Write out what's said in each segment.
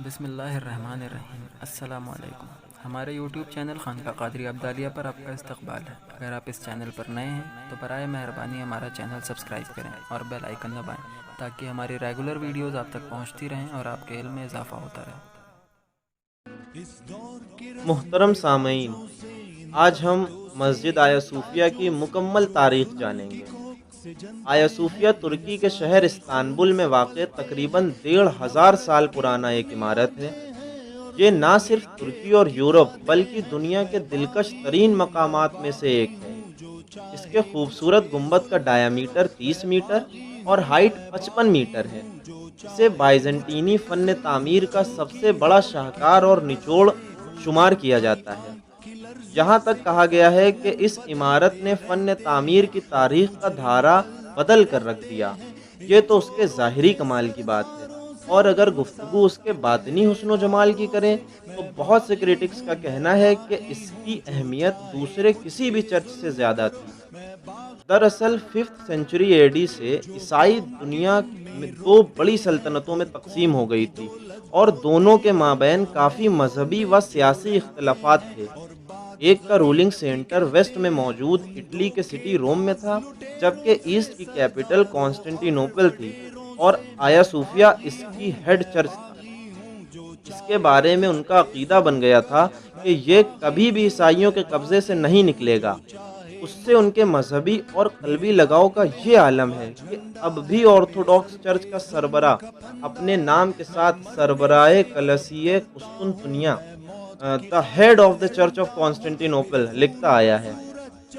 بسم اللہ الرحمن الرحیم۔ السلام علیکم۔ ہمارے یوٹیوب چینل خانقاہ قادریہ عبدالیہ پر آپ کا استقبال ہے۔ اگر آپ اس چینل پر نئے ہیں تو برائے مہربانی ہمارا چینل سبسکرائب کریں اور بیل آئیکن دبائیں تاکہ ہماری ریگولر ویڈیوز آپ تک پہنچتی رہیں اور آپ کے علم میں اضافہ ہوتا رہے۔ محترم سامعین، آج ہم مسجد آیا صوفیہ کی مکمل تاریخ جانیں گے۔ آیا صوفیہ ترکی کے شہر استنبول میں واقع تقریباً 1500 سال پرانا ایک عمارت ہے۔ یہ نہ صرف ترکی اور یورپ بلکہ دنیا کے دلکش ترین مقامات میں سے ایک ہے۔ اس کے خوبصورت گنبد کا ڈایامیٹر 30 میٹر اور ہائٹ 55 میٹر ہے۔ اسے بائزنٹینی فن تعمیر کا سب سے بڑا شاہکار اور نچوڑ شمار کیا جاتا ہے۔ یہاں تک کہا گیا ہے کہ اس عمارت نے فن تعمیر کی تاریخ کا دھارا بدل کر رکھ دیا۔ یہ تو اس کے ظاہری کمال کی بات ہے، اور اگر گفتگو اس کے باطنی حسن و جمال کی کریں تو بہت سے کریٹکس کا کہنا ہے کہ اس کی اہمیت دوسرے کسی بھی چرچ سے زیادہ تھی۔ دراصل 5th سینچری اے ڈی سے عیسائی دنیا میں دو بڑی سلطنتوں میں تقسیم ہو گئی تھی، اور دونوں کے مابین کافی مذہبی و سیاسی اختلافات تھے۔ ایک کا رولنگ سینٹر ویسٹ میں موجود اٹلی کے سٹی روم میں تھا، جبکہ ایسٹ کی کیپٹل کانسٹنٹی نوپل تھی، اور آیا صوفیہ اس کی ہیڈ چرچ تھا۔ اس کے بارے میں ان کا عقیدہ بن گیا تھا کہ یہ کبھی بھی عیسائیوں کے قبضے سے نہیں نکلے گا۔ اس سے ان کے مذہبی اور قلبی لگاؤ کا یہ عالم ہے کہ اب بھی آرتھوڈاکس چرچ کا سربراہ اپنے نام کے ساتھ سربراہ کلیسیہ قسطنطنیہ the head of the church of Constantinople لکھتا آیا ہے۔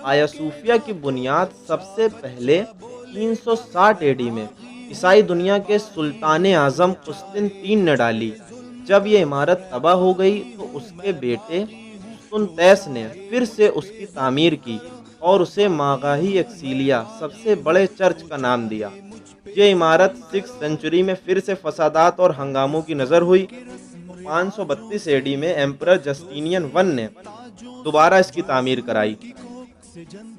آیا صوفیہ کی بنیاد سب سے پہلے 360 اے ڈی میں عیسائی دنیا کے سلطان اعظم قسطنطین نے ڈالی۔ جب یہ عمارت تباہ ہو گئی تو اس کے بیٹے قسطنطیس نے پھر سے اس کی تعمیر کی اور اسے ماغاہی ایکسیلیا سب سے بڑے چرچ کا نام دیا۔ یہ عمارت 6th سینچری میں پھر سے فسادات اور ہنگاموں کی نظر ہوئی تو 532 اے ڈی میں ایمپرر جسٹینین 1 نے دوبارہ اس کی تعمیر کرائی،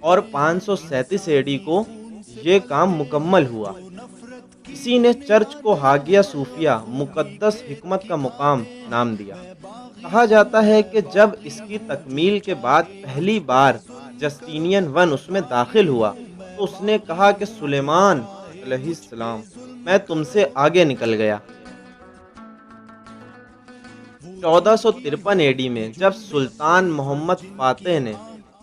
اور 537 اے ڈی کو یہ کام مکمل ہوا۔ کسی نے چرچ کو ہاگیا صوفیہ مقدس حکمت کا مقام نام دیا۔ کہا جاتا ہے کہ جب اس کی تکمیل کے بعد پہلی بار جسٹینین 1 اس میں داخل ہوا تو اس نے کہا کہ سلیمان علیہ السلام، میں تم سے آگے نکل گیا۔ 1453 اے ڈی میں جب سلطان محمد فاتح نے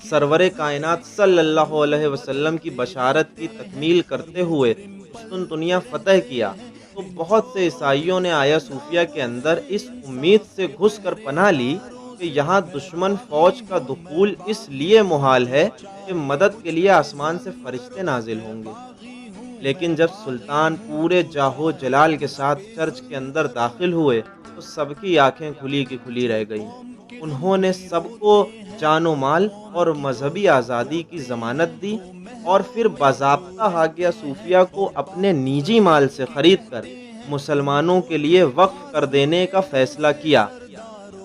سرور کائنات صلی اللہ علیہ وسلم کی بشارت کی تکمیل کرتے ہوئے قسطنطنیہ فتح کیا تو بہت سے عیسائیوں نے آیا صوفیہ کے اندر اس امید سے گھس کر پناہ لی کہ یہاں دشمن فوج کا دخول اس لیے محال ہے کہ مدد کے لیے آسمان سے فرشتے نازل ہوں گے۔ لیکن جب سلطان پورے جاہو جلال کے ساتھ چرچ کے اندر داخل ہوئے تو سب کی آنکھیں کھلی کی کھلی رہ گئیں۔ انہوں نے سب کو جان و مال اور مذہبی آزادی کی ضمانت دی، اور پھر باضابطہ ہاگیا صوفیہ کو اپنے نجی مال سے خرید کر مسلمانوں کے لیے وقف کر دینے کا فیصلہ کیا،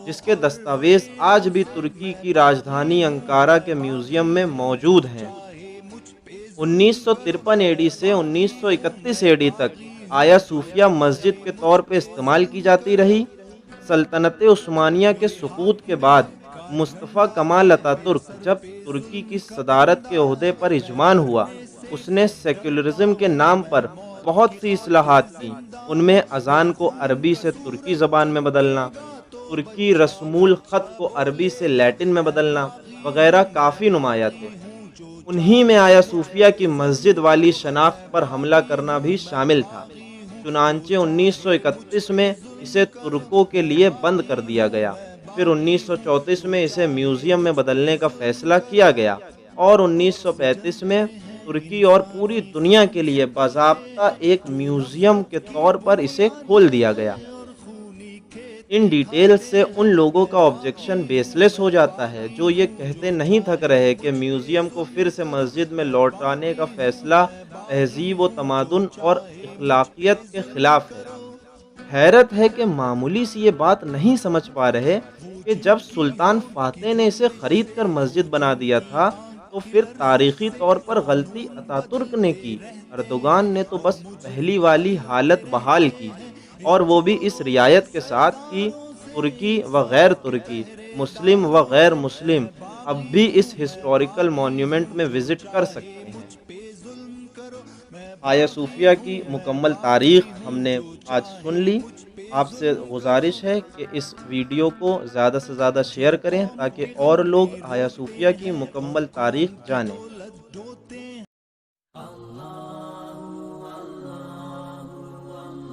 جس کے دستاویز آج بھی ترکی کی راجدھانی انکارا کے میوزیم میں موجود ہیں۔ 1953 اے ڈی سے 1931 اے ڈی تک آیا صوفیہ مسجد کے طور پہ استعمال کی جاتی رہی۔ سلطنت عثمانیہ کے سقوط کے بعد مصطفیٰ کمال اتاترک جب ترکی کی صدارت کے عہدے پر اجمان ہوا، اس نے سیکولرزم کے نام پر بہت سی اصلاحات کی۔ ان میں اذان کو عربی سے ترکی زبان میں بدلنا، ترکی رسم الخط کو عربی سے لیٹن میں بدلنا وغیرہ کافی نمایاں تھے۔ انہی میں آیا صوفیہ کی مسجد والی شناخت پر حملہ کرنا بھی شامل تھا۔ چنانچہ 1931 میں اسے ترکوں کے لیے بند کر دیا گیا، پھر 1934 میں اسے میوزیم میں بدلنے کا فیصلہ کیا گیا، اور 1935 میں ترکی اور پوری دنیا کے لیے باضابطہ ایک میوزیم کے طور پر اسے کھول دیا گیا۔ ان ڈیٹیلز سے ان لوگوں کا آبجیکشن بیس لیس ہو جاتا ہے جو یہ کہتے نہیں تھک رہے کہ میوزیم کو پھر سے مسجد میں لوٹانے کا فیصلہ تہذیب و تمدن اور اخلاقیت کے خلاف ہے۔ حیرت ہے کہ معمولی سی یہ بات نہیں سمجھ پا رہے کہ جب سلطان فاتح نے اسے خرید کر مسجد بنا دیا تھا تو پھر تاریخی طور پر غلطی اتاترک نے کی، اردوغان نے تو بس پہلی والی حالت بحال کی۔ اور وہ بھی اس رعایت کے ساتھ کہ ترکی و غیر ترکی، مسلم و غیر مسلم اب بھی اس ہسٹوریکل مونیومنٹ میں وزٹ کر سکتے ہیں۔ آیا صوفیہ کی مکمل تاریخ ہم نے آج سن لی۔ آپ سے گزارش ہے کہ اس ویڈیو کو زیادہ سے زیادہ شیئر کریں تاکہ اور لوگ آیا صوفیہ کی مکمل تاریخ جانیں۔